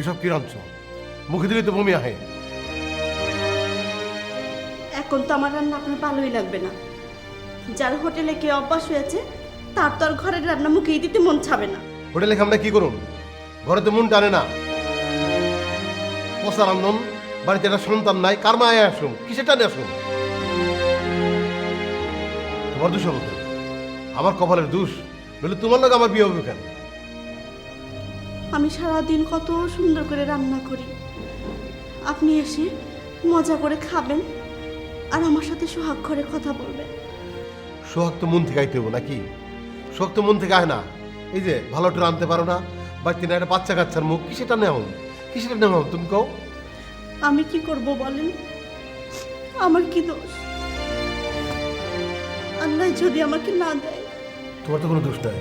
এসব কি রাঁধছ? মুখে দিলে তো বমি আহে। এখন তো আমার রান্না আপনার ভালোই লাগবে না। যার হোটেলে কে অভ্যাস হয়েছে তার তো আর ঘরের রান্না মুখেই দিতে মন ছাবে না। হোটেলে আমরা কি করুন? ঘরে তো মন টানে না। পচা রান্ধন, বাড়িতে একটা সন্তান নাই, কার মায় আসুন, কিসে টানে আসুন? তোমার দোষ হবে কেন? আমার কপালের দোষ, বলে তোমার লোক আমার বিয়ে হবে কেন? আমি সারাদিন কত সুন্দর করে রান্না করি, আপনি এসে মজা করে খাবেন আর আমার সাথে সোহাগ করে কথা বলবেন। সোহাগ তো মন থেকে আইতে হবো নাকি? সোহাগ তো মন থেকে আয় না। এই যে ভালো একটু রাঁধতে পারো না, বাড়িতে না একটা বাচ্চা কাচ্চার মুখ, কিসেটা নেও, কিসেটা নেও তুমি কও? আমি কি করব বলেন? আমার কি দোষ? আল্লাহ যদি আমাকে না দেয়। তোমার তো কোনো দোষ নাই,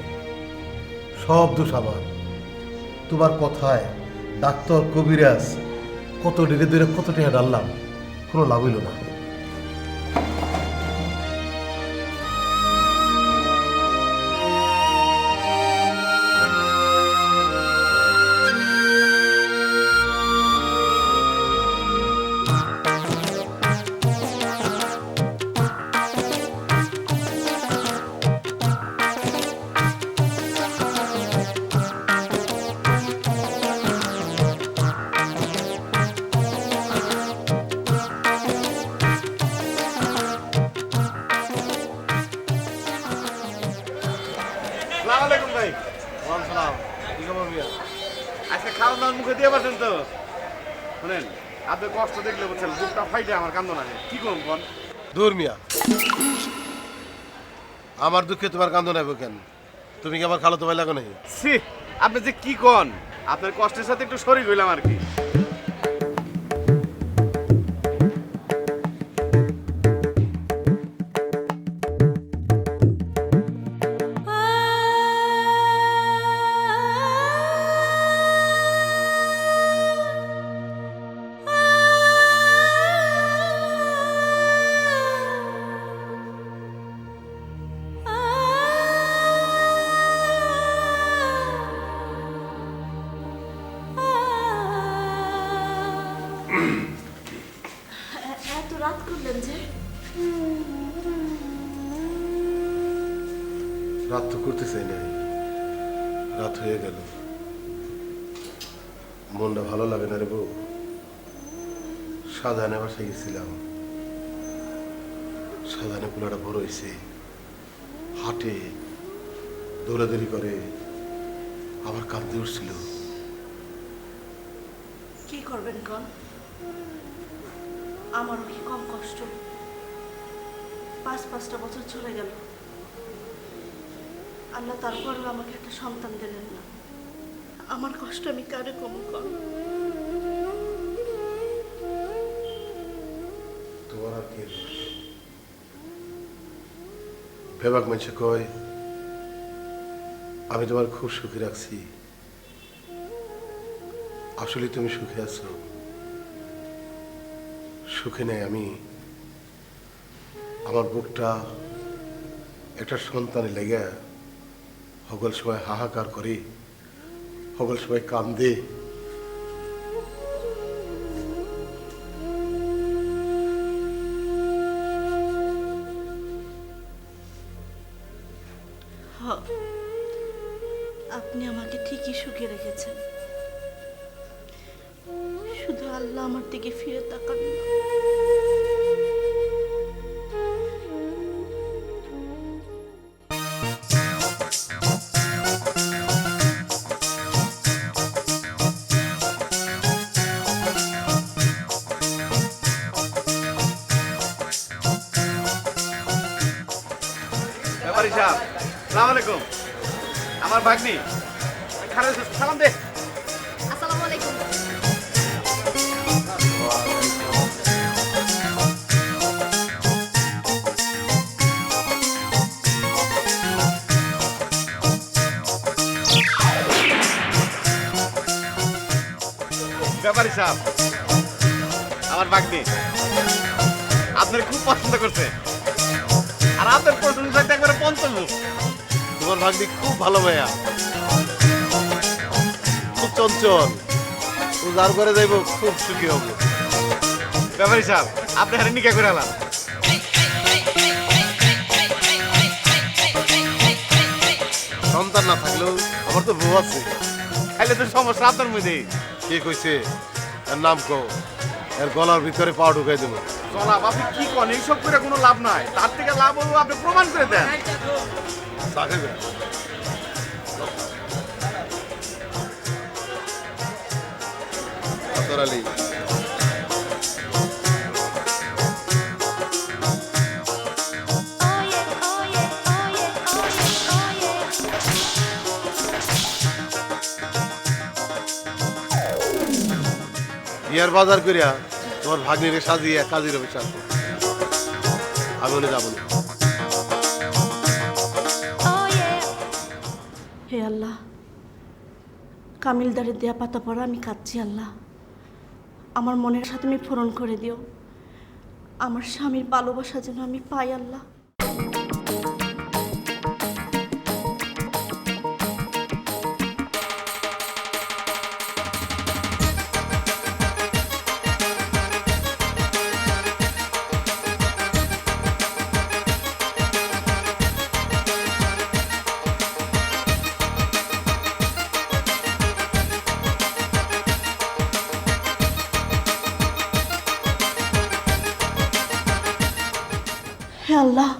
সব দোষ আমার। তোমার কথায় ডাক্তার কবিরাজ কত ডেরে ধরে কত টাকা ডাললাম, কোনো লাভ হইল না। আজকে খাওয়া দাওয়ার মুখে দিয়ে পারছেন তো? শোনেন, আপনার কষ্ট দেখলে বলছেন বুকটা ফাইটে আমার কান্দ লাগে। কি করুন বল? দূর মিয়া, আমার দুঃখে তোমার কান্দ নেবো কেন? তুমি কি আমার খালো তোমায় লাগো নাই? সি, আপনি যে কি কন, আপনার কষ্টের সাথে একটু শরীর হইলাম আর কি। এত রাত করলেন যে? রাত তো করতে চাই নাই, রাত হয়ে গেল। মনটা ভালো লাগে না রে বউ। সাধারণে বাসায় গেছিলাম, সাধারণে পোলাটা বড় হয়েছে, হাঁটে, দৌড়াদৌড়ি করে, আবার কাঁদতে উঠছিল। কি করবেন কন? আমারও কি কম কষ্ট? 5-5টা বছর চলে গেল, আল্লাহ তারপরেও আমাকে একটা সন্তান দিলেন না। আমার কষ্ট আমি কারে কম কর? তোমার আর কি ভেবাক মানুষে কয় আমি তোমার খুব সুখী রাখছি। আসলে তুমি সুখে আছো? সুখে নেই আমি। আমার বুকটা একটা সন্তানে লেগে সকল সময় হাহাকার করে, সকল সময় কান্দে। আপনি আমাকে ঠিকই সুখে রেখেছেন, শুধু আল্লাহ আমার দিকে ফিরে তাকান না। ব্যাপারী সাহেব, সালাম আলাইকুম। আমার ভাগ্নি খারাপ সালাম দে। আসসালামু আলাইকুম। ব্যাপারী সাহেব, আমার ভাগ্নি আপনার খুব পছন্দ করছে, আর আপনার প্রশংসাটা একবারে পঞ্চমুখ। তোমার ভাগ্নি খুব ভালো মেয়া, খুব চঞ্চল, যার করে যাইব খুব সুখী হব। ব্যাপারী সাহেব আপনি হারে নিকা করে আলাম। সন্তান না থাকলেও আমার তো বউ আছে। খাইলে তো সমস্যা আপনার মধ্যে। কে কইছে? এর নাম কো, এর গলার ভিতরে পা ঢুকাই দেবো। জনাব আপনি কি করেন? এইসব করে কোনো লাভ নাই, তার থেকে লাভ হলো আপনি প্রমাণ করে দেন। চা খাবে? আতর আলী, বিয়ার বাজার করিয়া তোমার ভাগ্নিরে সাজিয়ে কাজের অফিসে আসবো। আমি বলে যাবো না। হে আল্লাহ, কামিলদারের দেয়া পাতা পড়া আমি কাঁদছি আল্লাহ। আমার মনের সাথে তুমি পূরণ করে দিও। আমার স্বামীর ভালোবাসা যেন আমি পাই আল্লাহ। হে আল্লাহ,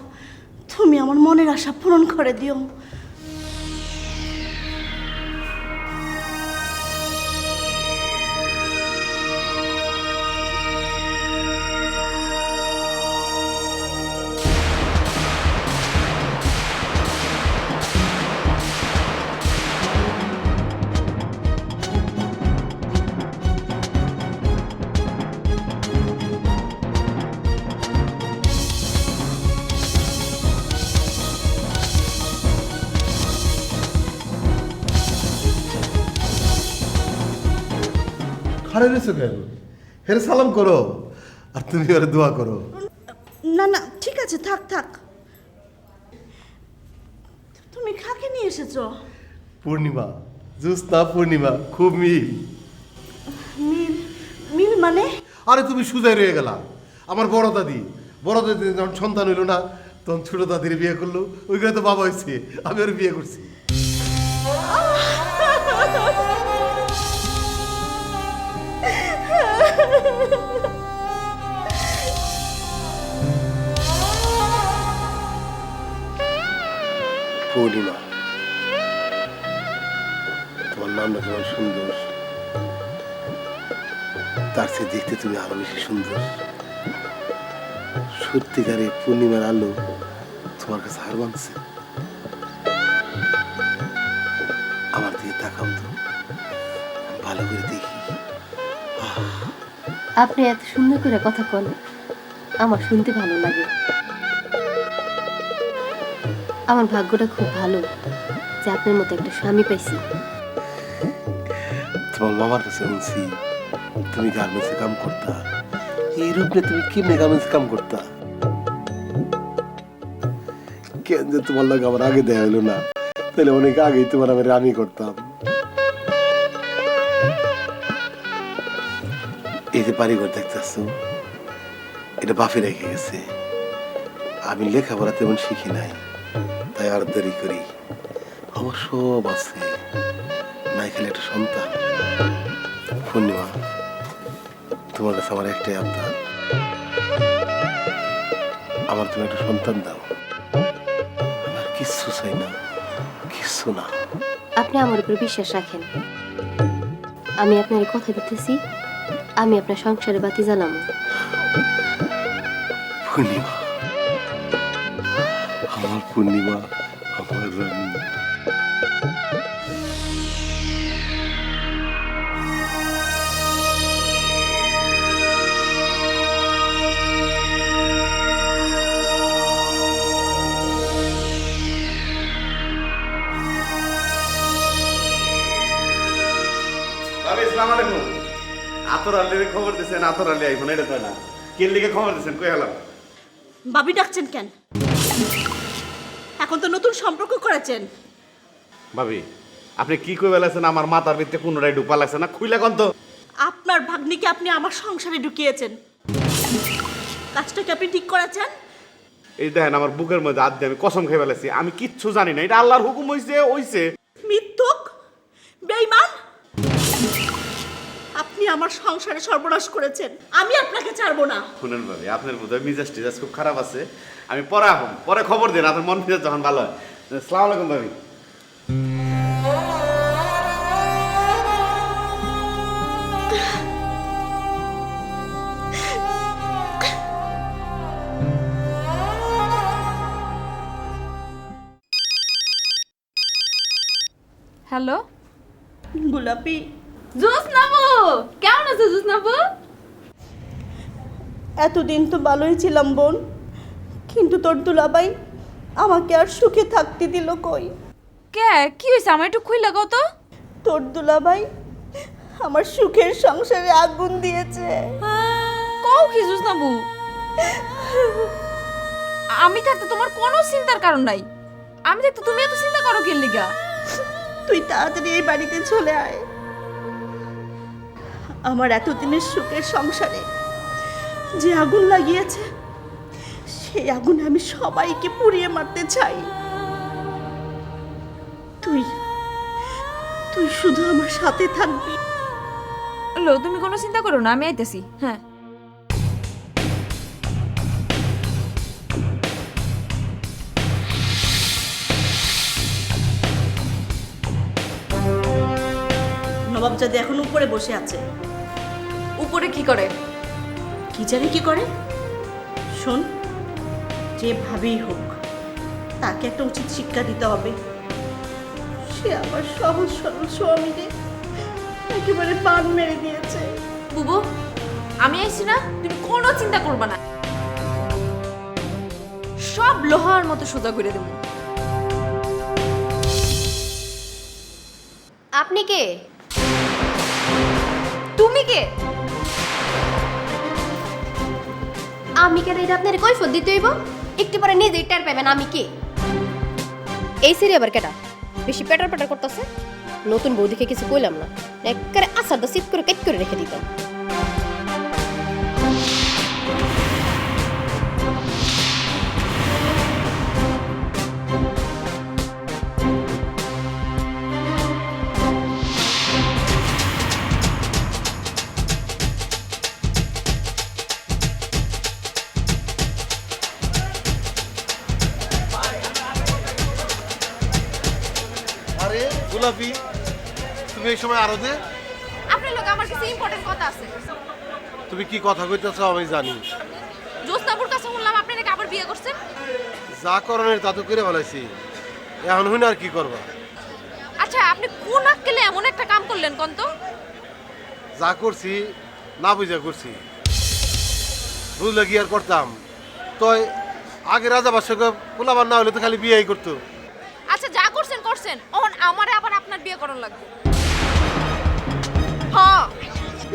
তুমি আমার মনের আশা পূরণ করে দিও। খারে রয়েছো কেন? হেরে সালাম করো আর তুমি ওরে দোয়া করো। না না, ঠিক আছে, থাক থাক। তুমি কাকে নিয়ে এসেছো? পূর্ণিমা, জ্যোৎস্না পূর্ণিমা, খুব মিল। মিল? মিল মানে? আরে তুমি সুজাই রয়ে গেলা। আমার বড় দাদি যখন সন্তান হইল না, তখন ছোট দাদির বিয়ে করলো। ওইখানে তো বাবা হয়েছে, আমি ওর বিয়ে করছি। পূর্ণিমা, তোমার নামটা কেমন সুন্দর, তার চেয়ে দেখতে তুমি আরো বেশি সুন্দর। সত্যিকারে পূর্ণিমার আলো তোমার কাছে হার মানছে। আমার দিকে তাকাও তো, ভালো করে দেখি। আপনি এত সুন্দর করে কথা কন, আমার শুনতে ভালো লাগে। আমার ভাগ্যটা খুব ভালো যে আপনার মতো একটা স্বামী পাইছি। তোমার মামার কাছে শুনছি তুমি গার্মেন্টসে কাম করতা। এই রূপে তুমি কেমনে গার্মেন্টসে কাম করতা? কেন যে তোমার লাগে আমার আগে দেয়া হলো না? তাহলে অনেক আগেই তোমার আমি রানি করতাম। এই যে বাড়িঘর দেখতেছ, এটা বাপে রেখে গেছে। আমি লেখাপড়া তেমন শিখি নাই, তাই আর দেরি করি। আমার সব আছে, নাই খেলে একটা সন্তান। পূর্ণিমা, তোমার কাছে আমার একটাই আবদার, আমার তুমি একটা সন্তান দাও। আমার কিচ্ছু চাই না, কিচ্ছু না। আপনি আমার উপর বিশ্বাস রাখেন, আমি আপনার কথা দিতেছি, আমি আপনার সংসারে বাতি জ্বালাম। পূর্ণিমা, আমার পূর্ণিমা, আমার রানী। আসসালামু আলাইকুম। আতর আলীর খবর দিছেন? আতর আলী আইফোন এটা তো না, কে লিগে খবর দিছেন? কই হলাম? বাবি ডাকছেন কেন? এখন তো নতুন সম্পর্ক করেছেন। ভাবি আপনি কি কই বেলাছেন? আমার মাথার ভিতরে কোনটাই ঢুপা লাগছে না, খুইলা কোন তো। আপনার ভাগ্নিকে আপনি আমার সংসারে ঢুকিয়েছেন। কাজটা কি আপনি ঠিক করেছেন? এই দেখেন আমার বুকের মধ্যে হাত দিয়ে আমি কসম খেয়ে ফেলেছি, আমি কিচ্ছু জানি না, এটা আল্লাহর হুকুম হইছে। মিথ্যুক, বেঈমান, আপনি আমার সংসারে সর্বনাশ করেছেন। আমি আপনাকে ছাড়বো না। শুনেন ভাবি, আপনার বোধহয় মিজাজ টিজাজ খুব খারাপ আছে, আমি পরে খবর দিন, আপনার মন মেজাজ যখন ভালো হয়। আসসালামু আলাইকুম ভাবি। হ্যালো গোলাপি, জোসনাবু, কেমন আছো জোসনাবু? এতদিন তো ভালোই ছিলাম বোন, কিন্তু তোর দুলাভাই আমাকে আর সুখে থাকতে দিল কই? কে কি হয়েছে আমার একটু খুইলা কও তো। তোর দুলাভাই আমার সুখের সংসারে আগুন দিয়েছে। কও কি জোসনাবু? আমি থাকতে তোমার কোনো চিন্তার কারণ নাই। আমি থাকতে তুমি এত চিন্তা করো কি লিগা? তুই তাড়াতাড়ি এই বাড়িতে চলে আয়। আমার এতদিনের সুখের সংসারে যে আগুন লাগিয়েছে, সেই আগুন আমি সবাইকে পুড়িয়ে মারতে চাই। তুই তুই শুধু আমার সাথে থাকবি। লো, তুমি কোনো চিন্তা করো না, আমি আইতেছি। হ্যাঁ নবাবজাদে এখন উপরে বসে আছে। উপরে কি করে? কি জানি কি করে। শোন, যেভাবেই হোক তাকে একটা উচিত শিক্ষা দিতে হবে। সে আমার সহজ সরল স্বামীকে একেবারে পান মেরে দিয়েছে। বুবু, আমি আইছি না, তুমি কোনো চিন্তা করবা না, সব লোহার মতো সোজা করে দেবো। আপনি কে? তুমি কে? আমি কেন এটা আপনার কৈফত দিতে হইব? একটু পরে নিজেই টের পাবেন আমি কে। এই সিরি আবার কেটা বেশি পেটার পেটার করতেছে? নতুন বৌদিকে কিছু কইলাম না, একবারে আসারটা সিট করে কেট করে রেখে দিতাম। আরে গোলাপি, তুমি এই সময় আরো দে। আপনার লোক আমার কাছে ইম্পর্টেন্ট কথা আছে। তুমি কি কথা কইতেছো আমি জানি। জোসনাবুর কাছে শুনলাম আপনি নাকি আবার বিয়ে করছেন। যা করণের তা তো করে ফেলাইছি, এখন হইনা আর কি করবা? আচ্ছা, আপনি কোন আক্কেলে এমন একটা কাম করলেন কোন তো? যা করছি না বুঝা করছি, বুঝলে কি আর করতাম? তই আগে রাজা বাদশাকে পোলাবার না হলে তো খালি বিয়েই করতো। আচ্ছা, যা করছেন করছেন, ওহন আমারে আবার আপনার বিয়ে করণ লাগবে। হ্যাঁ,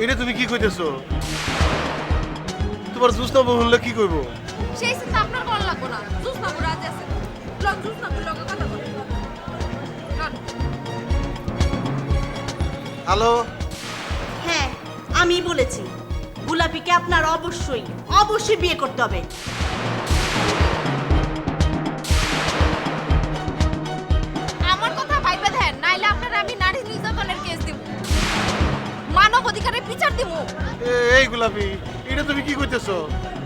এটা তুমি কি কইতেছো? তোমার জুসনা বললে কি কইবো? সেই চিন্তা আপনার করা লাগবে না। জোসনাবু রাজি আছে, লগ জোসনাবুর লগে কথা বলুন। হ্যালো, হ্যাঁ, আমি বলেছি গোলাপিকে আপনার অবশ্যই অবশ্যই বিয়ে করতে হবে। আমার কথা ভাইবা দেন, নাইলে আপনারা আমি নারী নির্যাতনের কেস দিব, মানব অধিকারের বিচার দিব। এই গোলাপি, এটা তুমি কি কইতেছো?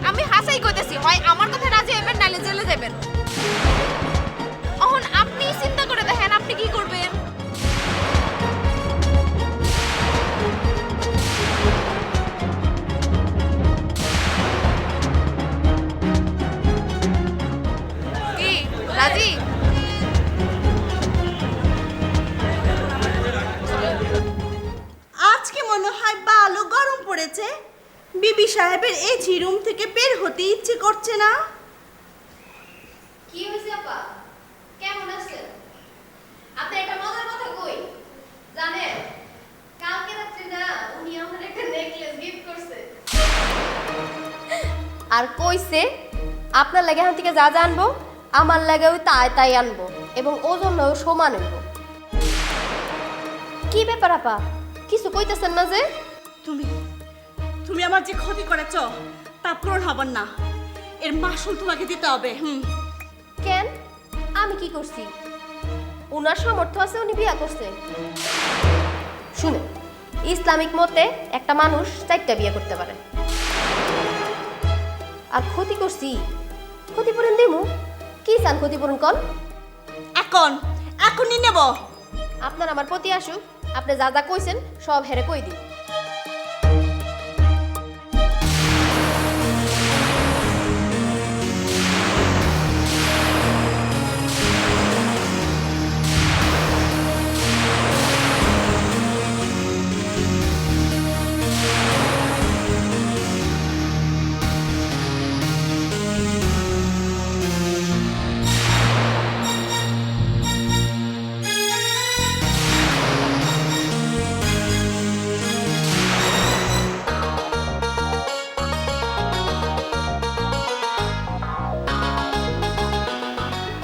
আমি হাসাই কইতেছি, হয় আমার কথা রাজি হবেন নাইলে জেলে যাবেন। এখন আপনি চিন্তা করে দেখেন আপনি কি করবেন। কি রাজি? আজকে মনে হয় ভালো গরম পড়েছে। বিবি সাহেবের এসি রুম থেকে বের হতে ইচ্ছে করছে না। কি হইছে আপা? কেমন আছেন? আপনি একটা মজার কথা কই জানেন? কালকে রাত্রে না উনি আমার একটা নেকলেস গিফট করছে। আর কইছে আপনার লাগে এখন থেকে যা যা আনবো আমার লাগেও তাই তাই আনবো এবং ওজনও সমান আনবো। কি ব্যাপার আপা, কিছু কইতেছেন না যে? তুমি তুমি আমার যে ক্ষতি করেছ তা পূরণ হবার না, এর মাসুল তোমাকে দিতে হবে। কেন? আমি কি করছি? উনার সামর্থ্য আছে, উনি বিয়া করছে। শুনে, ইসলামিক মতে একটা মানুষ 4টা বিয়ে করতে পারে। আর ক্ষতি করছি, ক্ষতিপূরণ দেবো। কি চান ক্ষতিপূরণ কর? এখনই নেব। আপনার আমার প্রতি আসুক, আপনি যা যা কইছেন সব হেরে কই দিন।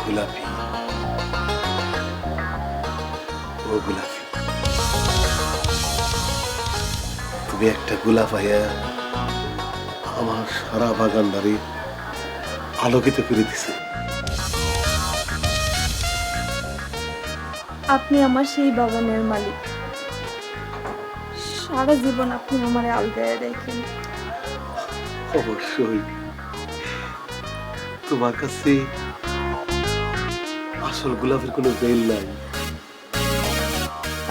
গোলাপি, ও গোলাপি, তুমি একটা গোলাপ আইয়া আমার সারা বাগানদারি আলোকিত করে দিছে। আপনি আমার সেই বাগানের মালিক। সারা জীবন আপনি আমার আলগায় রেখেন। অবশ্যই তোমার কাছে আসল গোলাপের কোনো বেল নাই।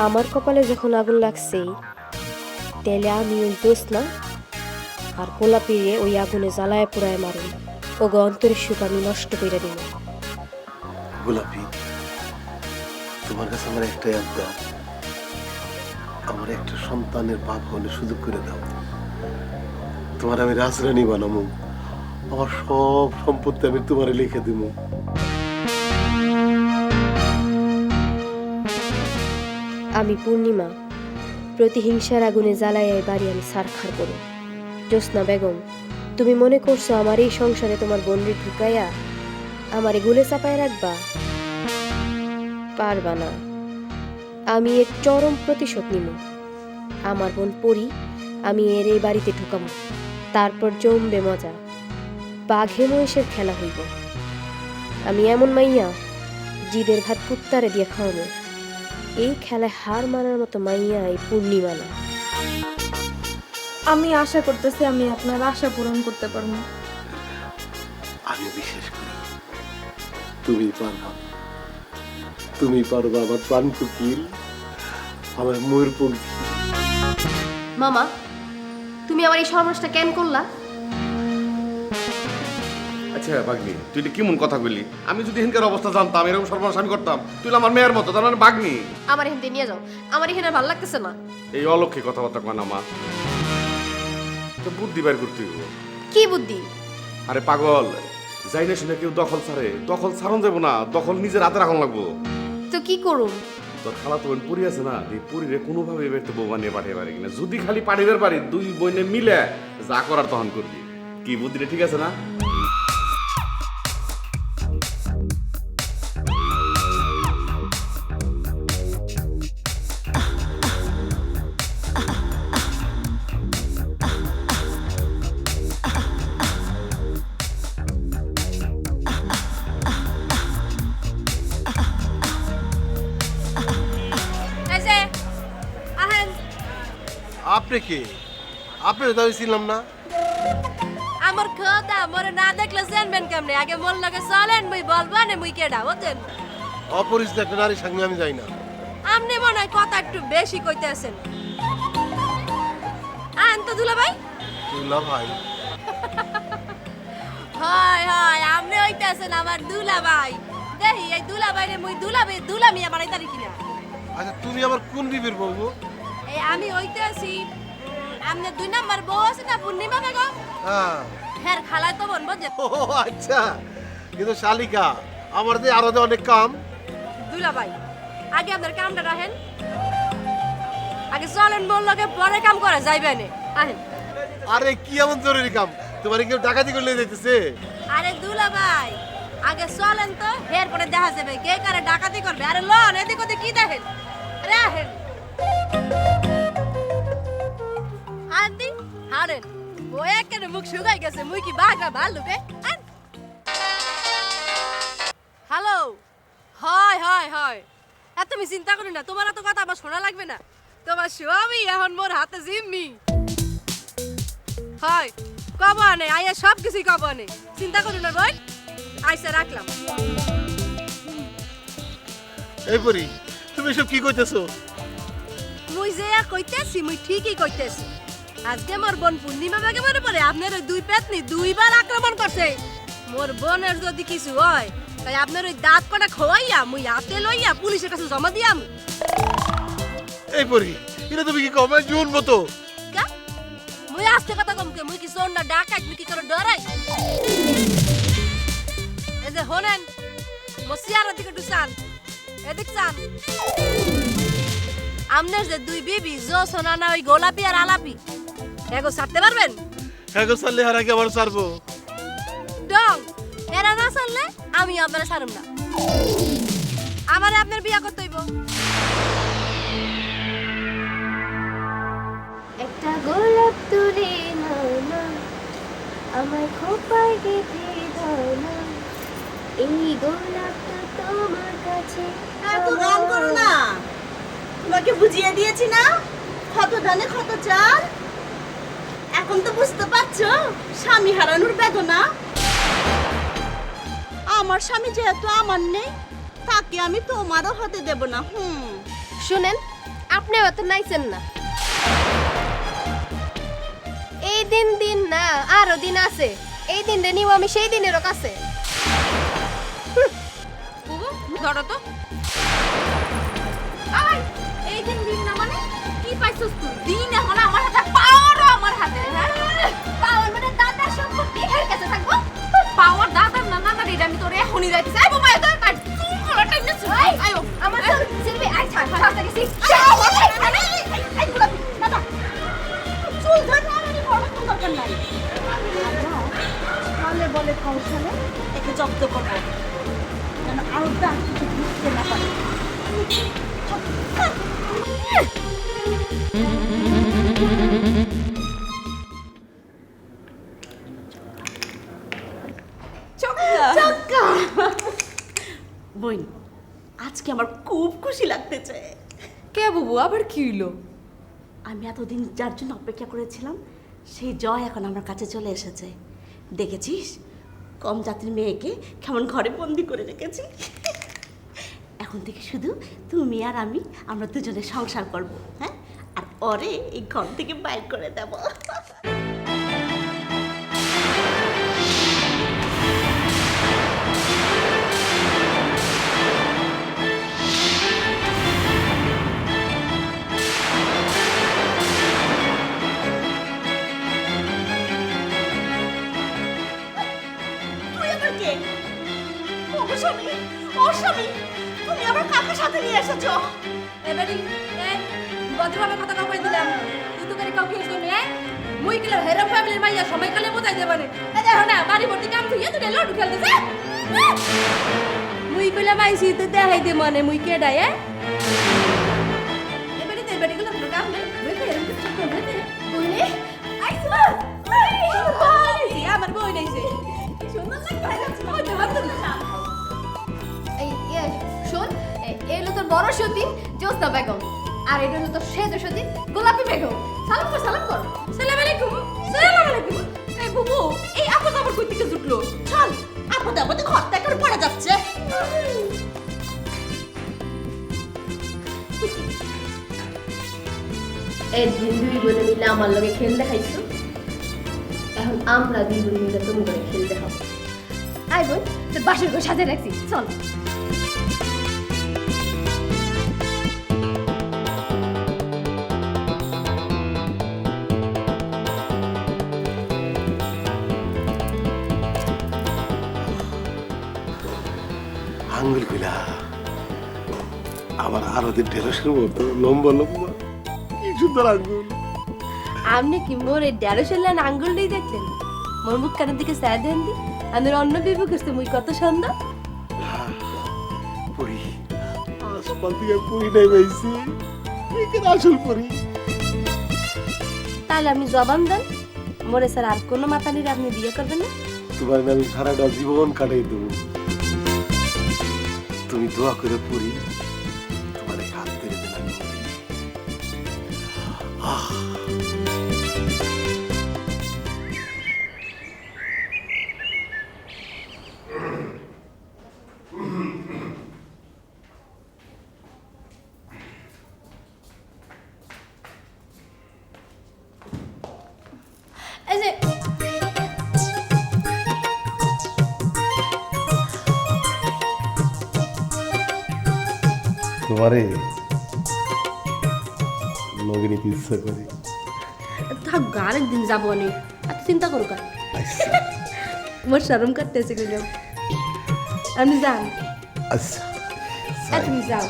আমার কপালে যখন আগুন লাগছে, তাহলে আমি ওই দোষ না আর গোলাপিরে ওই আগুনে জ্বালায় পোড়ায় মারুন। ও গো অন্তরের সুখ আমি নষ্ট করে দিব। গোলাপি, তোমার কাছে আমার একটাই আবদার, আমার একটা সন্তানের বাপ হলে সুযোগ করে দাও। তোমার আমি রাজরানী বানাবো, আমার সব সম্পত্তি আমি তোমারে লিখে দিব। আমি পূর্ণিমা, প্রতিহিংসার আগুনে জ্বালায় এই বাড়ি আমি সারখার করব। জ্যোৎস্না বেগম, তুমি মনে করছো আমার এই সংসারে তোমার বোনরে ঢুকাইয়া আমারে গুলে চাপায় রাখবা? পারবা না। আমি এর চরম প্রতিশোধ নিব। আমার বোন পড়ি আমি এর এই বাড়িতে ঢুকাবো, তারপর জমবে মজা, বাঘে মহিষের খেলা হইব। আমি এমন মাইয়া জিদের ভাত কুত্তারে দিয়ে খাওয়াবো। এই খেলায় হার মানার মতো মাইয়া এই পূর্ণিমা না। আমি আশা করতেছি আমি আপনার আশা পূরণ করতে পারবো। আমি বিশ্বাস করি তুমি পারবা, তুমি পারবা আমার প্রাণ কুকিল, আমার ময়ূরপঙ্খী। মামা, তুমি আমার এই সর্বনাশটা কেন করলা? আচ্ছা বাগনি, তুই এটা কেমন কথা বললি? আমি যদি এখানকার অবস্থা জানতাম, এরকম সর্বনাশ আমি করতাম, তুই আমার মেয়ের মতো, তার মানে বাগনি। আমার এখান থেকে নিয়ে যাও, আমার এখানে আর ভালো লাগতেছে না। এই অলক্ষী কথাবার্তা কয় না মা, তো বুদ্ধি বের করতে হইব। কি বুদ্ধি? আরে পাগল, যাই না শুনে কেউ দখল ছাড়ে, দখল ছাড়ন যাবো না, দখল নিজের হাতে রাখন লাগবো। তো কি করুম? তোর খালা তো বোন পুরি আছে না, এই পুরীরে কোনোভাবে এবার তো বৌমা নিয়ে পাঠিয়ে পারি কিনা। যদি খালি পাঠিয়ে পারি, দুই বোনে মিলে যা করার তখন করবি। কি বুদ্ধিটা ঠিক আছে না? আপনি কে? আপনার তো আমি ছিলাম না। আমার কথা মরে না দেখলে জানবেন কেমনে? আগে মন লাগে চলেন, মুই বলবা না মুই কেডা বুঝছেন? অপরিচিত একটা নারীর সঙ্গে আমি যাই না। আপনি মনে হয় কথা একটু বেশি কইতেছেন। আন তো দুলা ভাই। দুলা ভাই? হয় হয়, আপনি হইতাছেন আমার দুলা ভাই। দেখি এই দুলা ভাইরে মুই দুলামি আমার এই তারিখ কিনা। আচ্ছা, তুমি আমার কোন বিবির বউ? এই আমি হইতাছি আমনে 2 নাম্বার বউ আছে না পূর্ণিমা বেগম? হ্যাঁ। হের খালায় তো বোন বুঝছেন? ও আচ্ছা, কিন্তু শালিকা আমার যে আরো অনেক কাম। দুলা ভাই, আগে আপনার কামটা রাখেন, আগে চলেন বললকে পরে কাম করে যাইবেন। আহেন। আরে কি এমন জরুরি কাম? তোমার কেউ ডাকাতি করে নিয়ে যাইতেছে? আরে দুলা ভাই, আগে চলেন তো, হের পরে দেখা যাবে কে কারে ডাকাতি করবে। আরে লন এদিক ওদিক কি দেখেন? আরে আহেন। আন্দি হারেন ও একেবারে মুখ শুকাই গেছে মুই কি বাঘা ভালো বে হ্যালো হয় হয় হয় এত তুমি চিন্তা করো না তোমার এত কথা আমার শোনা লাগবে না তোমার স্বামী এখন মোর হাতে জিম্মি হয় কব আনে আয়া সব কিছুই কব আনে চিন্তা করো না বোন আইসা রাখলাম এই পরি তুমি এসব কি কইতেছো? মুই যে কইতেছি মুই ঠিকই কইতেছি আজকে মোর বোন পূর্ণিমা বাগে মনে পড়ে আপনার ওই দুই পেতনি দুইবার আক্রমণ করছে মোর বোনের যদি কিছু হয় তাই আপনার ওই দাঁত কটা খোয়াইয়া মুই হাতে লইয়া পুলিশের কাছে জমা দিয়াম এই পরি এটা তুমি কি কমে জুন মতো? কা মুই আস্তে কথা কমকে মুই কি সোন না ডাকাত মুই কি করে ডরাই এই যে হোনেন মসিয়ার দিকে ডুসান এদিক চান আমনের যে দুই বিবি জো সোনা না ওই গোলাপি আর আলাপি এগো ছাড়তে পারবেন হ্যাঁ গো সাল্লে হারা কি আবার ছাড়বো? ডং এরা না চললে আমি আপনারা ছাড়ুম না আমারে আপনার বিয়া করতে হইব একটা গোলাপ তুলে নাও না আমার খোপায় গেঁথে দাও না এই গোলাপটা তোমার কাছে এত গান করো না তোমাকে বুঝিয়ে দিয়েছি না ক্ষত ধানে ক্ষত চাল এখন তো বুঝতে পারছো স্বামী হারানোর বেদনা আমার স্বামী যেহেতু আমার নেই তাকে আমি তোমারও হতে দেব না শুনেন আপনি অত নাইছেন না এই দিন দিন না আরো দিন আছে এই দিনটা নিব আমি সেই দিনেরও কাছে ধরো তো এই দিন দিন না মানে কি পাইছস তুই দিন এখন আমার হাতে পাওয়ারও আমার হাতে হ্যাঁ পাওয়ার মানে দাদার সম্পত্তি এর কাছে থাকবো পাওয়ার দাদা না না এটা আমি তোরে এখনই যাইতেছি আই বাবা এটা কাট চুল করা টাইম না আয়ো আমার তো সিলভি আই ছাড় ছাড়তে গেছি দাদা চুল ধরে আমি বড় কোনো দরকার নাই বলে বলে কৌশলে একে জব্দ করবো যেন আরো দাঁত কিছু বুঝতে না পারে বই আজকে আমার খুব খুশি লাগতেছে কে বুবু আবার কি হইলো? আমি এতদিন যার জন্য অপেক্ষা করেছিলাম সেই জয় এখন আমার কাছে চলে এসেছে দেখেছিস কম জাতির মেয়েকে কেমন ঘরে বন্দি করে রেখেছি এখন থেকে শুধু তুমি আর আমি আমরা দুজনে সংসার করব হ্যাঁ আর পরে এই ঘর থেকে বাইর করে দেব তুই আবার কে ও স্বামী তুমি আবার কাকে সাথে নিয়ে এসেছো এবারে ভদ্রভাবে কথা কই দিলাম তুই তো করে কাউকে এসো নে মুই কিলো হেরা ফ্যামিলির মাইয়া সময় কালে বোঝাই দেবে না এ দেখো না বাড়ি ভর্তি কাম তুই তুই লড়ু খেলতেছ মুই কইলা মাইছি তো দেখাই দে মনে মুই কেডা এবারে গুলো কাম নে বুঝতে এরকম কিছু করবে না বলে আইছো ভাই আমার বই নাইছে কি সুন্দর লাগছে ওই তো হাত না এই শোন এই হলো তোর বড় সতীন জ্যোৎস্না বেগম আর এটা হলো তোর সেজ সতীন গোলাপি বেগম সালাম কর সালাম আলাইকুম এই বুবু এই আপদ আবার কই থেকে জুটলো চল আপদে আপদে ঘর থেকে পড়ে যাচ্ছে এই দুই বোনে মিলে আমার লগে খেল দেখাইছো এখন আমরা দুই বোনে মিলে তুমি করে খেল দেখাবো আই বোন তোর বাসর ঘর সাজে রাখছি চল আঙ্গুল গুলা আমার আরো দিন ঢেঁড়সের মতো লম্বা লম্বা কি সুন্দর আঙ্গুল আপনি কি মোর এই ১৫০ লাইন আঙ্গুল দিয়ে দেখলেন মোর মুখ কানের দিকে চায় দেন দি আমার অন্য বিবু করছে মুই কত সুন্দর পরি আসপাল থেকে পরি নাই পাইছি এখানে আসল পরি তাহলে আপনি জবান দেন মোরে স্যার আর কোনো মাতানির আপনি বিয়ে করবেন না? তোমার আমি সারাটা জীবন কাটাই দেবো। তুমি দোয়া করে পড়ি তোমার এই হাত ধরে দিলাম। এই যে তোমারে লগে নিতে ইচ্ছা করে। থাক আরেকদিন যাবো অনেক এত চিন্তা করো কেন? আচ্ছা আমার শরম করতেছে গেলাম আপনি যান। আচ্ছা তুমি যাও।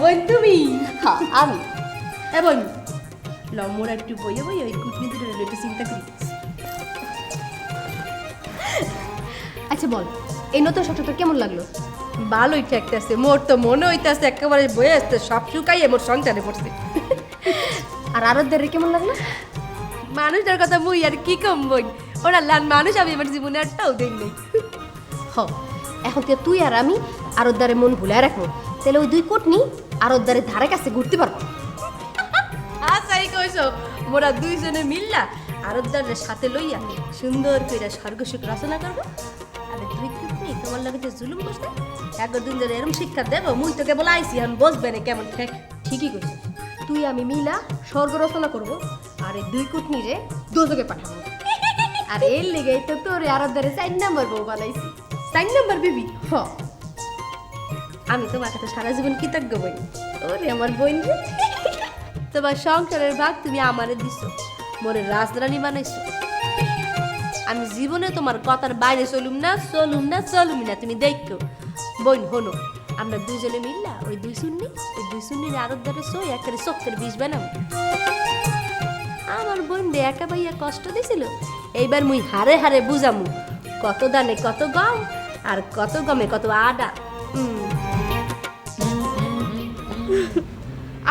বোন তুমি? হ্যাঁ আমি। এ বোন লম্বর একটু বইয়ে বইয়ে ওই কুটনি দুটো একটু চিন্তা করি। আচ্ছা বল এই নতুন সংসার তোর কেমন লাগলো? ভালোই ঠেকতেছে, মোর তো মনে হইতেছে একেবারে বয়ে আসতে সব শুকাইয়ে মোর সংসারে পড়ছে। আর আরতদের কেমন লাগলো? মানুষটার কথা মুই আর কি কম বই, ওরা লান মানুষ আমি আমার জীবনে একটাও দেখ নেই। হ এখন তুই আর আমি আরতদারে মন ভুলে রাখবো, তাহলে ওই দুই কোটনি আরতদারের ধারে কাছে ঘুরতে পারবো। আচ্ছাই কইছো, মোরা দুইজনে মিললা আরবদারের সাথে লইয়া সুন্দর কইরা স্বর্গসুখ রচনা করবো। আরে তুই কি তোমার লাগে যে জুলুম করতে একদিন ধরে এরম শিক্ষা দেবো, মুই তোকে বলে আইসি এখন বসবে না কেমন ঠেক। ঠিকই কইছিস, তুই আমি মিলা স্বর্গ রচনা করবো আর এই দুই কুটনি রে দোজকে পাঠাবো। আর এর লেগে তো তোর আরতদারে 4 নাম্বার বউ বানাইছি। 4 নম্বর বিবি? হ আমি তোমার কাছে সারা জীবন কৃতজ্ঞ বই। ওরে আমার বোন রে, তোমার সংসারের ভাগ তুমি আমারে দিছো, মোরে রাজরানী বানাইছো। আমি জীবনে তোমার কথার বাইরে চলুম না চলুম না চলুম না, তুমি দেখো। বোন হলো আমরা দুজনে মিললা ওই দুই সুন্নির আরত ধরে সই একটা চোখের বিষ বানাবো। আমার বোন রে একা পাইয়া কষ্ট দিছিল, এইবার মুই হারে হারে বুঝামু কত দানে কত গম আর কত গমে কত আডা।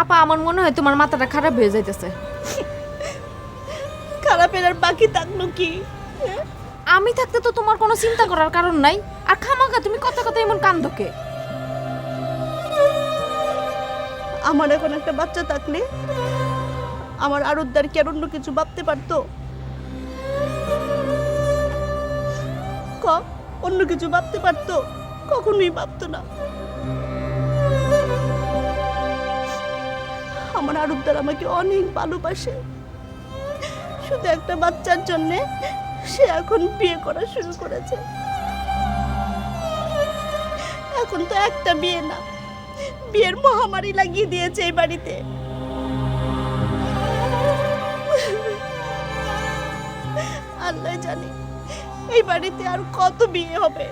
আপা আমার মনে হয় তোমার মাথাটা খারাপ হয়ে যাইতেছে। খারাপের আর বাকি থাকলো কি? আমি থাকতে তো তোমার কোনো চিন্তা করার কারণ নাই, আর খামাখা তুমি কথা কথা এমন কান্দকে। আমার এখন একটা বাচ্চা থাকলে আমার আরতদার কি আর অন্য কিছু ভাবতে পারতো? অন্য কিছু ভাবতে পারতো? কখনোই ভাবতো না। আমার আরতদার আমাকে অনেক ভালোবাসে, শুধু একটা বাচ্চার জন্যে সে এখন বিয়ে করা শুরু করেছে। এখন তো একটা বিয়ে না, বিয়ের মহামারী লাগিয়ে দিয়েছে এই বাড়িতে। আল্লাহ জানে এই বাড়িতে আর কত বিয়ে হবে।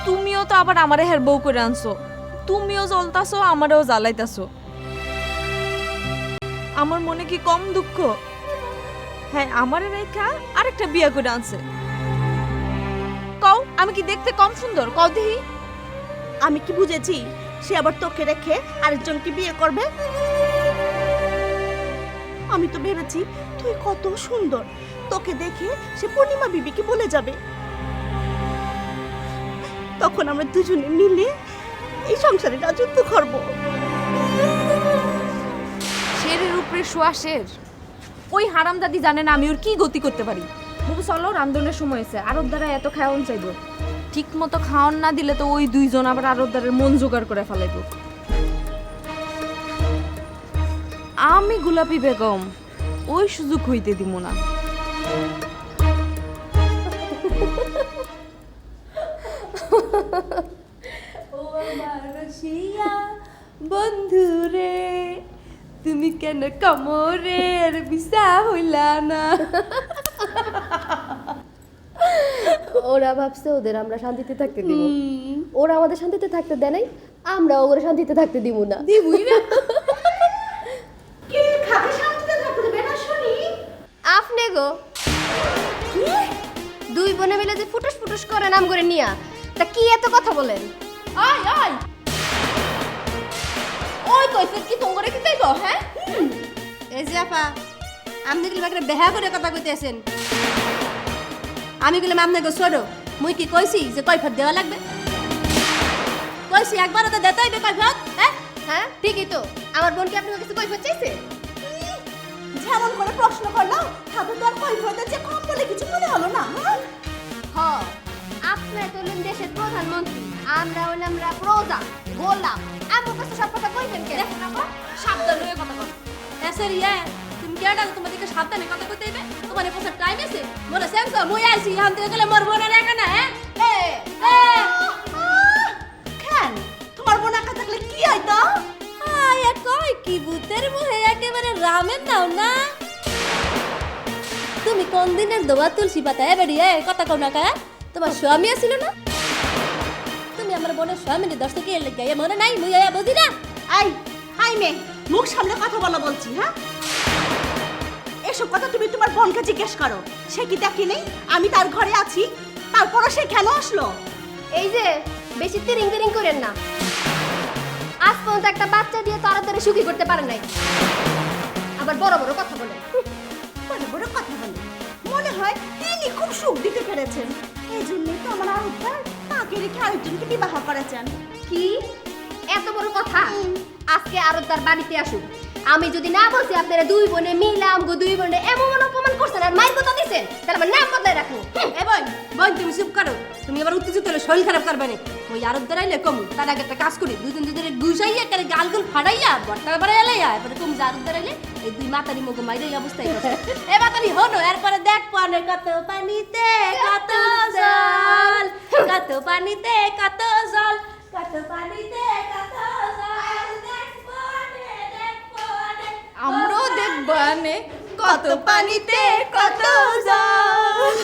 তুমিও তো আবার আমারে হের বউ করে আনছো, তুমিও জ্বলতাছো আমারেও জ্বালাইতাছো। আমার মনে কি কম দুঃখ? হ্যাঁ আমারে রেখা আরেকটা বিয়ে করে আনছে। কও আমি কি দেখতে কম সুন্দর? কও দেখি। আমি কি বুঝেছি সে আবার তোকে রেখে আরেকজনকে বিয়ে করবে? আমি তো ভেবেছি তুই কত সুন্দর, তোকে দেখে সে পূর্ণিমা বিবিকে বলে যাবে, তখন আমরা দুজনে মিলে এই সংসারে রাজত্ব করব। শেরের উপরে শোয়া শের, ওই হারামদাদি জানে না আমি ওর কি গতি করতে পারি। বাবু চলো, রান্ধনের সময় হয়েছে, আরব দ্বারা এত খাওয়ান চাইব। ঠিক মতো খাওয়ান না দিলে তো ওই দুইজন আবার আরব দ্বারের মন জোগাড় করে ফেলাইব। আমি গোলাপি বেগম ওই সুযোগ হইতে দিব না। বন্ধু রে তুমি কেন কমরের বিছা হইলা না? ওরা ভাবছে ওদের আমরা শান্তিতে থাকতে দিব, ওরা আমাদের শান্তিতে থাকতে দেয় নাই, আমরা ওরা শান্তিতে থাকতে দিব না। দিবই না। কি খাবে শান্তিতে থাকতে দেবে না? টুস করে নাম করে নিয়া তা কি এত কথা বলেন? আয় আয় ওই কইছে কি তোমরা কি তাইবো হ্যাঁ? এই যে আপা আপনি গেলে একটা বেহা করে কথা কইতেছেন। আমি গেলাম আপনাকে ছোট, মুই কি কইছি যে কৈফত দেওয়া লাগবে? কইছি একবার তো দিতে হইবে কৈফত। হ্যাঁ হ্যাঁ ঠিকই তো, আমার বোনকে আপনার কাছে কৈফত চাইছে? যেমন করে প্রশ্ন করলাম তাতে তো আর কৈফিয়তের যে কম বলে কিছু মনে হলো না। হ, আপনি তো হলেন দেশের প্রধানমন্ত্রী, আমরা হলাম প্রজা গোলাম, আমার কাছে সব কথা কইবেন কেন? সাবধান হয়ে কথা বল। এসের ইয়ে তুমি কেডা তোমাদেরকে সাবধানে কথা কইতে হইবে? তোমার এই পাশে টাইম আছে? বলে সেন্স মুই আইছি এখন থেকে গেলে মোর বোনের এখানে। হ্যাঁ কেন তোমার বোন একা থাকলে কি হইতো? আয়া কই কি ভূতের মুহে একেবারে রামের নাও না। তুমি কোন দিনের দোয়া তুলসী পাতা এবারে কথা কও না কা? তোমার স্বামী আছিল না? তুমি আমার বোনের স্বামীর দশটা কি লেগে মনে নাই? মুই আয়া বুঝি না। আই আই মে মুখ সামনে কথা বলা বলছি। হ্যাঁ এসব কথা তুমি তোমার বোনকে জিজ্ঞেস করো। সে কি দেখি নেই আমি তার ঘরে আছি? তারপরও সে কেন আসলো? এই যে বেশি তিরিং তিরিং করেন না, আজ পর্যন্ত একটা বাচ্চা দিয়ে তাড়াতাড়ি সুখী করতে পারেন নাই, আবার বড় বড় কথা বলেন। বড় বড় কথা বলে মনে হয় তিনি খুব সুখ দিতে পেরেছেন, এই জন্যই তো আমার আউটার তাকে রেখে আরেকজনকে বিবাহ করেছেন। কি এত বড় কথা? আজকে আরো তার বাড়িতে আসুন, আমি যদি না বলছি আপনারা দুই বোনে মিলাম গো, দুই বোনে এমন অপমান করছেন আর মায়ের কথা দিচ্ছেন, তাহলে আমার নাম বদলাই রাখুন। এ বোন বোন তুমি চুপ করো। তুমি আবার উত্তেজিত হলে শরীর খারাপ করবে না। ওই আরো দাঁড়াইলে কমু তার আগে একটা কাজ করি, দুদিন দুদিনে গুছাইয়া করে গালগুল ফাড়াইয়া বর্তা বাড়াইয়া এবারে তুমি আরো দাঁড়াইলে এই দুই মাতারি মুখ মাইরে এই অবস্থায় এ মাতারি হনো। এরপরে দেখ পানে কত পানিতে কত জল, কত পানিতে কত জল, কত পানিতে কত জল, দেখ পানে দেখ পানে। আমরাও দেখবানে কত পানিতে কত জল।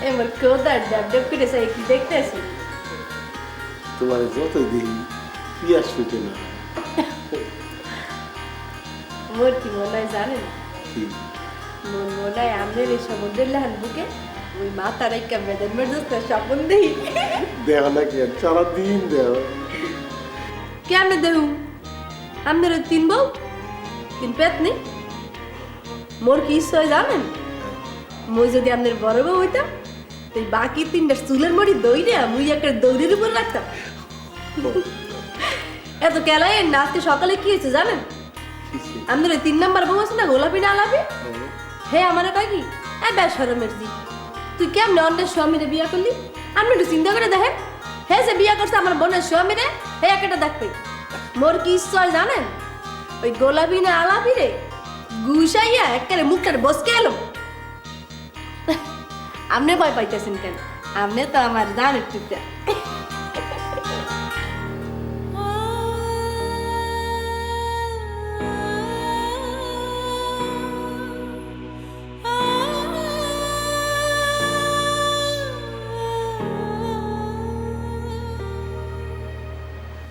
এবার কোদার ডাব ডাব করে সাই কি দেখতেছি। তোমার যতই দিন পিয়াস ফুটে না। মোর কি মনে হয় জানেন? কি? মোর মনে হয় আমাদের এই সমুদ্রের লাহান বুকে ওই মাথা রেখা বেদের মেজস্তার স্বপ্ন দেই। দেহ নাকি আর সারাদিন দেহ। কেমনে দেহু? আমাদের ওই তিন বউ তিন পেতনি। মোর কি ইচ্ছা হয় জানেন? মই যদি আমাদের বড় বউ হইতাম তো এই বাকি তিনটা চুলের মড়ি দইরে মুই একটা দৌড়ির উপর রাখতাম। এত কেলাই না। আজকে সকালে কি হয়েছে জানেন? আমাদের ওই 3 নাম্বার বউ আছে না গোলাপি না আলাপি, হে আমার কয় কি এ বেশরমের দি তুই কেমনে অন্যের স্বামীরে বিয়া করলি? আপনি একটু চিন্তা করে দেখেন, হে যে বিয়া করছে আমার বোনের স্বামীরে হে একটা দেখবে। মোর কি ইচ্ছা হয় জানেন? ওই গোলাপি না আলাপি রে গুছাইয়া একেবারে মুখটার বসকে এলো। আপনি ভয় পাইতেছেন কেন? আপনি তো আমার জান একটু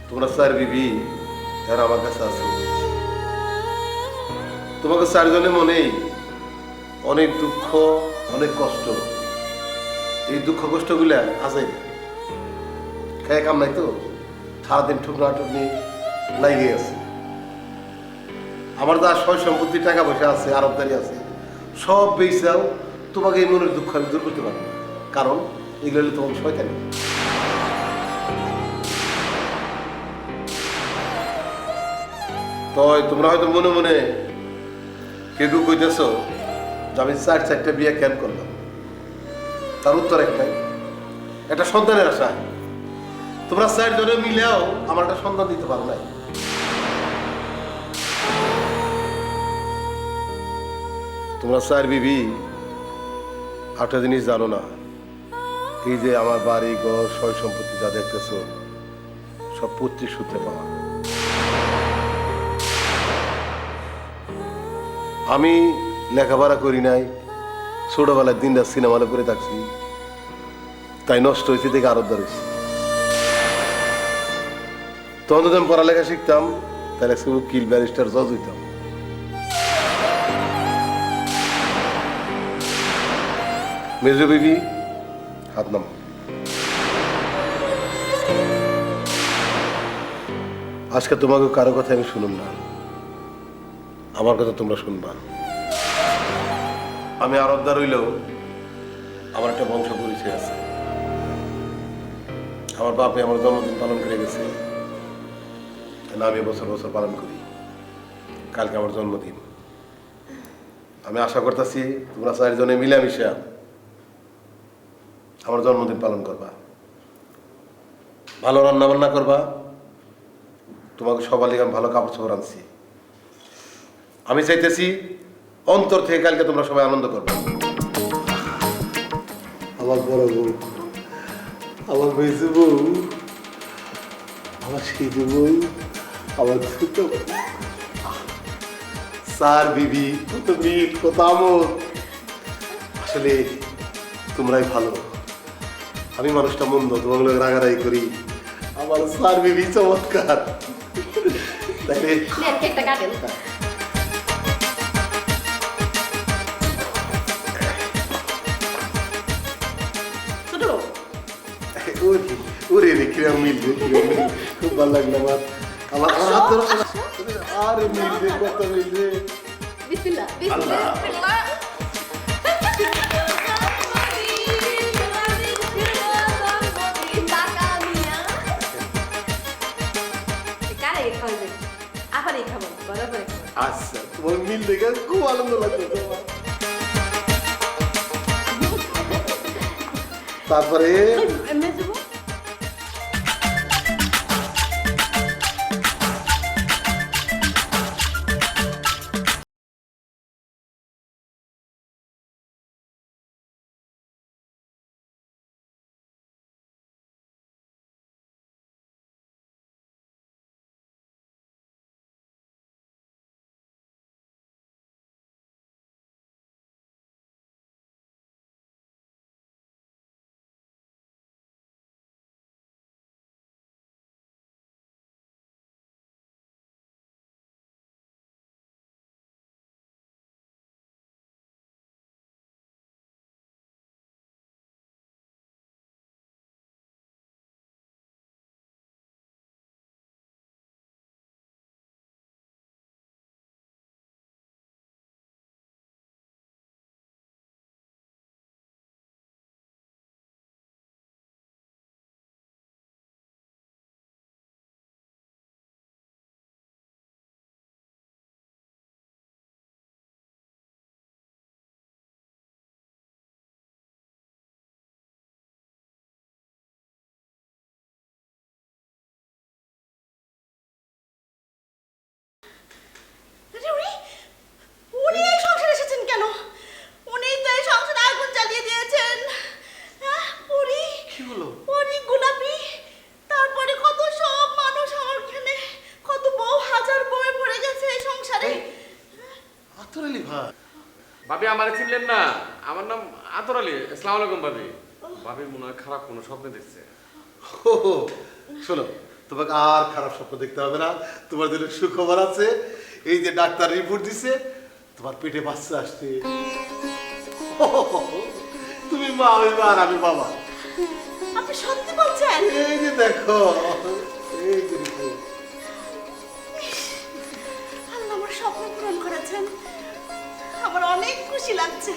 তোমরা চার বিবি আর আমার কাছে আছে। তোমাকে চারজনে মনেই অনেক দুঃখ, অনেক কষ্ট। এই দুঃখ কষ্টগুলা আছে খেয়ে কাম নাই তো, সারাদিন ঠুকনা টুকনি লাগিয়ে আছে। আমার যা সয় সম্পত্তি টাকা পয়সা আছে, আরবদারি আছে, সব বেচাও তোমাকে এই মনের দুঃখ আমি দূর করতে পারবো না, কারণ এগুলো হলো তোমাকে শয়তানি। তয় তোমরা হয়তো মনে মনে কেউ কইতেছ যে আমি চারটা বিয়ে কেন করলাম। তার উত্তর একটাই, একটা সন্তানের আশা। তোমরা চারজনে মিলেও আমার একটা সন্তান দিতে পারো নাই। তোমরা চার বিবি একটা জিনিস জানো না, এই যে আমার বাড়ি ঘর সয় সম্পত্তি যা দেখতেছ সব পৈতৃক সূত্রে পাওয়া। আমি লেখাপড়া করি নাই, ছোটবেলায় দিন রাত সিনেমালে করে থাকছি, তাই নষ্ট হয়েছে দেখে আরো ধরেছি। তখন যদি আমি পড়ালেখা শিখতাম তাহলে আজকে উকিল ব্যারিস্টার জজ হইতাম। মেজো বিবি হাত নাম। আজকে তোমাকে কারো কথা আমি শুনুম না, আমার কথা তোমরা শুনবা। আমি আরবদার হইলেও আমার একটা বংশ পরিচয় আছে। আমার বাপে আমার জন্মদিন পালন করে গেছে, আমি বছর বছর পালন করি। কালকে আমার জন্মদিন। আমি আশা করতেছি তোমরা চারজনে মিলামিশা আমার জন্মদিন পালন করবা, ভালো রান্না বান্না করবা। তোমাকে সবার লিগে আমি ভালো কাপড় চোপড় আনছি। আমি চাইতেছি অন্তর থেকে কালকে তোমরা সবাই আনন্দ করবে। আমার বড় বউ, আমার মেজো বউ, আমার সেজু বউ, আমার ছোট স্যার বিবি, কত মিট, কত আমল। আসলে তোমরাই ভালো, আমি মানুষটা মন্দ, তোমার লোক রাগারাগি করি। আমার স্যার বিবি চমৎকার। তাইলে নেন কেকটা কাটেন। ছোট ওরে ওরে রে কিরম মিলবে, কিরম মিলবে। খুব ভালো লাগলো আমার। আমার আমার হাত ধরো। আরে মিলবে, কত মিলবে। বিসমিল্লাহ বিসমিল্লাহ। আবার এই খাবো বরাবর আচ্ছা, তোমার মিল দেখে খুব আনন্দ লাগলো তোমার। তারপরে মেজবো উনি এই সংসারে এসেছেন কেন? উনি তো এই সংসারে আগুন জ্বালিয়ে দিয়েছেন। উনি কি হলো? উনি গোলাপি, তারপরে কত সব মানুষ আমার এখানে, কত বউ, হাজার বউয়ে পড়ে গেছে এই সংসারে। আতর আলী ভাই, ভাবি আমার চিনলেন না? আমার নাম আতর আলী। আসসালামু আলাইকুম ভাবি। ভাবি মনে হয় খারাপ কোনো স্বপ্ন দেখছে। হো, হো, শোনো, তোমাকে আর খারাপ স্বপ্ন দেখতে হবে না। তোমার জন্য সুখবর আছে। এই যে ডাক্তার রিপোর্ট দিছে, তোমার পেটে বাচ্চা আসছে। হো, হো, হো, তুমি মা, আমি মা আর আমি বাবা। আপনি সত্যি বলছেন? এই যে দেখো, এই যে report। আল্লাহ আমার স্বপ্ন পূরণ করেছেন, আমার অনেক খুশি লাগছে।